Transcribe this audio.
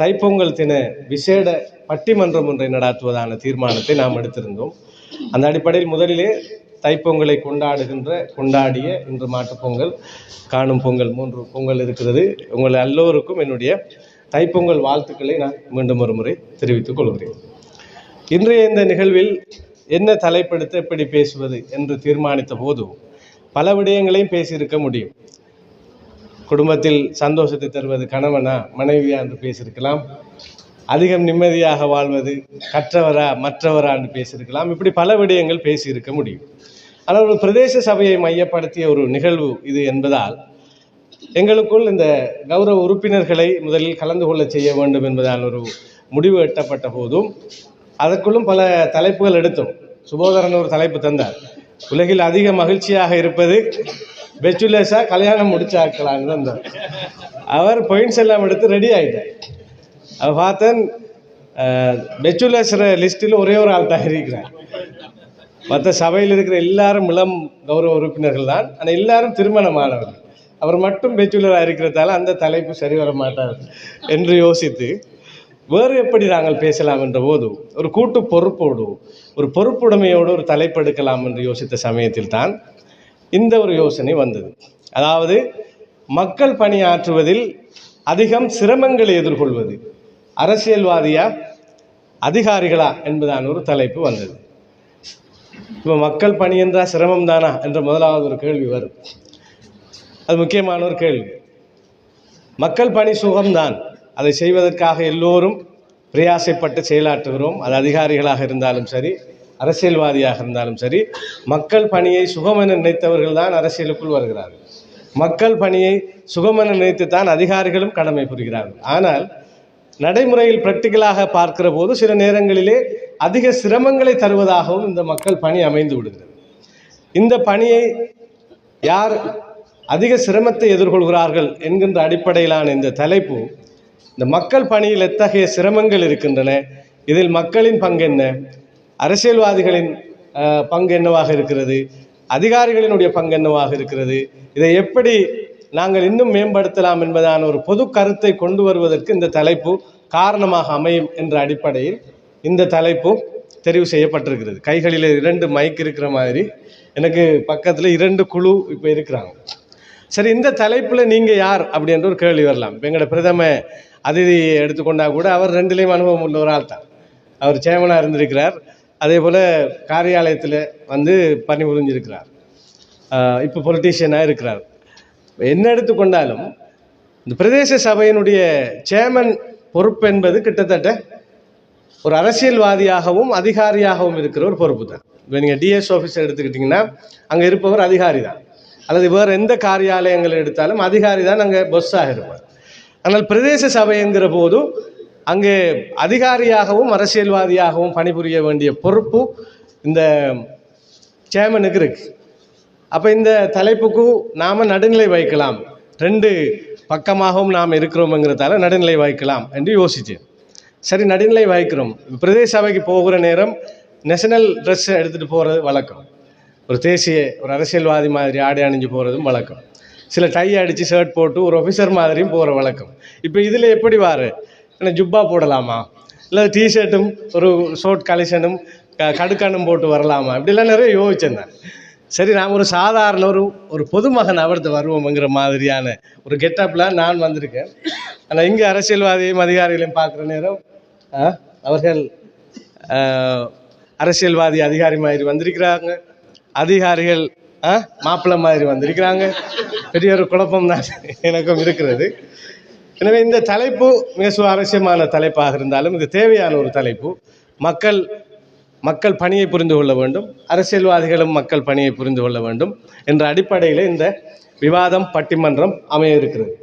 தைப்பொங்கல் தின விசேட பட்டிமன்றம் ஒன்றை நடாத்துவதான தீர்மானத்தை நாம் எடுத்திருந்தோம். அந்த அடிப்படையில் முதலிலே தைப்பொங்கலை கொண்டாடிய இன்று மாட்டுப்பொங்கல், காணும் பொங்கல், 3 பொங்கல் இருக்கிறது. உங்கள் எல்லோருக்கும் என்னுடைய தைப்பொங்கல் வாழ்த்துக்களை நான் மீண்டும் ஒரு முறை தெரிவித்துக் கொள்கிறேன். இன்றைய இந்த நிகழ்வில் என்ன தலைப்படுத்த எப்படி பேசுவது என்று தீர்மானித்த போது பல விடயங்களையும் பேசியிருக்க முடியும். குடும்பத்தில் சந்தோஷத்தை தருவது கணவனா மனைவியா என்று பேசியிருக்கலாம். அதிகம் நிம்மதியாக வாழ்வது கற்றவரா மற்றவரா என்று பேசியிருக்கலாம். இப்படி பல விடயங்கள் பேசியிருக்க முடியும். ஆனால் ஒரு பிரதேச சபையை மையப்படுத்திய ஒரு நிகழ்வு இது என்பதால் எங்களுக்குள் இந்த கௌரவ உறுப்பினர்களை முதலில் கலந்து கொள்ள செய்ய வேண்டும் என்பதால் ஒரு முடிவு எட்டப்பட்ட போதும் அதற்குள்ளும் பல தலைப்புகள் எடுத்தோம். சுபோதரன் ஒரு தலைப்பு தந்தார். உலகில் அதிக மகிழ்ச்சியாக இருப்பது பெச்சுலஸா கல்யாணம் முடிச்சாக்கலான்னு தந்தார். அவர் பாயிண்ட்ஸ் எல்லாம் எடுத்து ரெடி ஆகிட்டார். அவர் பார்த்தேன் பெச்சுலஸ் லிஸ்டில் ஒரே ஒரு ஆள் தான் இருக்கிறார். மற்ற சபையில் இருக்கிற எல்லாரும் இளம் கௌரவ உறுப்பினர்கள் தான். ஆனால் எல்லாரும் திருமணமானவர்கள். அவர் மட்டும் பெச்சுலராக இருக்கிறதால அந்த தலைப்பு சரி வர மாட்டார் என்று யோசித்து வேறு எப்படி நாங்கள் பேசலாம் என்ற போது ஒரு கூட்டு பொறுப்போடு ஒரு பொறுப்புடைமையோடு ஒரு தலைப்பு எடுக்கலாம் என்று யோசித்த சமயத்தில் தான் இந்த ஒரு யோசனை வந்தது. அதாவது மக்கள் பணியாற்றுவதில் அதிகம் சிரமங்களை எதிர்கொள்வது அரசியல்வாதியா அதிகாரிகளா என்பதான ஒரு தலைப்பு வந்தது. இப்போ மக்கள் பணி என்றால் சிரமம் தானா என்ற முதலாவது ஒரு கேள்வி வரும். அது முக்கியமான ஒரு கேள்வி. மக்கள் பணி சுகம்தான். அதை செய்வதற்காக எல்லோரும் பிரயாசைப்பட்டு செயலாற்றுகிறோம். அது அதிகாரிகளாக இருந்தாலும் சரி, அரசியல்வாதியாக இருந்தாலும் சரி. மக்கள் பணியை சுகமென நினைத்தவர்கள் தான் அரசியலுக்குள் வருகிறார்கள். மக்கள் பணியை சுகமென நினைத்துத்தான் அதிகாரிகளும் கடமை புரிகிறார்கள். ஆனால் நடைமுறையில் பிராக்டிக்கலாக பார்க்கிற போது சில நேரங்களிலே அதிக சிரமங்களை தருவதாகவும் இந்த மக்கள் பணி அமைந்து விடுகிறது. இந்த பணியை யார் அதிக சிரமத்தை எதிர்கொள்கிறார்கள் என்கின்ற அடிப்படையிலான இந்த தலைப்பு, இந்த மக்கள் பணியில் எத்தகைய சிரமங்கள் இருக்கின்றன, இதில் மக்களின் பங்கு என்ன, அரசியல்வாதிகளின் பங்கு என்னவாக இருக்கிறது, அதிகாரிகளினுடைய பங்கு என்னவாக இருக்கிறது, இதை எப்படி நாங்கள் இன்னும் மேம்படுத்தலாம் என்பதான ஒரு பொது கருத்தை கொண்டு வருவதற்கு இந்த தலைப்பு காரணமாக அமையும் என்ற அடிப்படையில் இந்த தலைப்பு தெரிவு செய்யப்பட்டிருக்கிறது. கைகளில் 2 மைக் இருக்கிற மாதிரி எனக்கு பக்கத்தில் 2 குழு இப்போ இருக்கிறாங்க. சரி, இந்த தலைப்பில் நீங்கள் யார் அப்படின்ற ஒரு கேள்வி வரலாம். இப்போ எங்களோட பிரதம அதிதி எடுத்துக்கொண்டா கூட அவர் 2லேயும் அனுபவம் உள்ள ஒரு ஆள் தான். அவர் சேர்மனாக இருந்திருக்கிறார். அதே போல் காரியாலயத்தில் வந்து பணிபுரிஞ்சிருக்கிறார். இப்போ பொலிட்டீஷியனாக இருக்கிறார். என்ன எடுத்துக்கொண்டாலும் இந்த பிரதேச சபையினுடைய சேர்மன் பொறுப்பு என்பது கிட்டத்தட்ட ஒரு அரசியல்வாதியாகவும் அதிகாரியாகவும் இருக்கிற ஒரு பொறுப்பு தான். இப்போ நீங்கள் டிஎஸ் ஆஃபீஸர் எடுத்துக்கிட்டிங்கன்னா அங்கே இருப்பவர் அதிகாரி தான். அல்லது வேறு எந்த காரியாலயங்கள் எடுத்தாலும் அதிகாரி தான் அங்கே பொஸ்ஸாக இருப்பார். ஆனால் பிரதேச சபை என்கிற போது அங்கே அதிகாரியாகவும் அரசியல்வாதியாகவும் பணிபுரிய வேண்டிய பொறுப்பு இந்த சேர்மனுக்கு இருக்கு. அப்போ இந்த தலைப்புக்கு நாம் நடுநிலை வைக்கலாம், 2 பக்கமாகவும் நாம் இருக்கிறோம்ங்கிறதால நடுநிலை வைக்கலாம் என்று யோசித்தேன். சரி, நடுநிலை வைக்கிறோம். பிரதேச சபைக்கு போகிற நேரம் நேஷனல் ட்ரெஸ் எடுத்துகிட்டு போகிறது வழக்கம். ஒரு தேசிய ஒரு அரசியல்வாதி மாதிரி ஆடை அணிஞ்சு போகிறதும் வழக்கம். சில டை அடித்து ஷர்ட் போட்டு ஒரு ஆஃபீஸர் மாதிரியும் போகிற வழக்கம். இப்போ இதில் எப்படி வாரு, என்ன ஜுப்பா போடலாமா, இல்லை டிஷர்ட்டும் ஒரு ஷோர்ட் கலெக்ஷனும் கடுக்கண்ணும் போட்டு வரலாமா, இப்படிலாம் நிறைய யோசிச்சிருந்தேன். சரி, நாம் ஒரு சாதாரண ஒரு பொதுமகன் அவர்த்து வருவோம்ங்கிற மாதிரியான ஒரு கெட்டப்பில் நான் வந்திருக்கேன். ஆனால் இங்கே அரசியல்வாதியும் அதிகாரிகளையும் பார்க்குற நேரம் அவர்கள் அரசியல்வாதி அதிகாரி மாதிரி வந்திருக்கிறாங்க, அதிகாரிகள் மாப்பிள்ளை மாதிரி வந்திருக்கிறாங்க. பெரிய ஒரு குழப்பம் தான் எனக்கும் இருக்கிறது. எனவே இந்த தலைப்பு மிக சுவாரஸ்யமான தலைப்பாக இருந்தாலும் இது தேவையான ஒரு தலைப்பு. மக்கள் பணியை புரிந்து கொள்ள வேண்டும், அரசியல்வாதிகளும் மக்கள் பணியை புரிந்து கொள்ள வேண்டும் என்ற அடிப்படையில் இந்த விவாதம் பட்டிமன்றம் அமைய இருக்கிறது.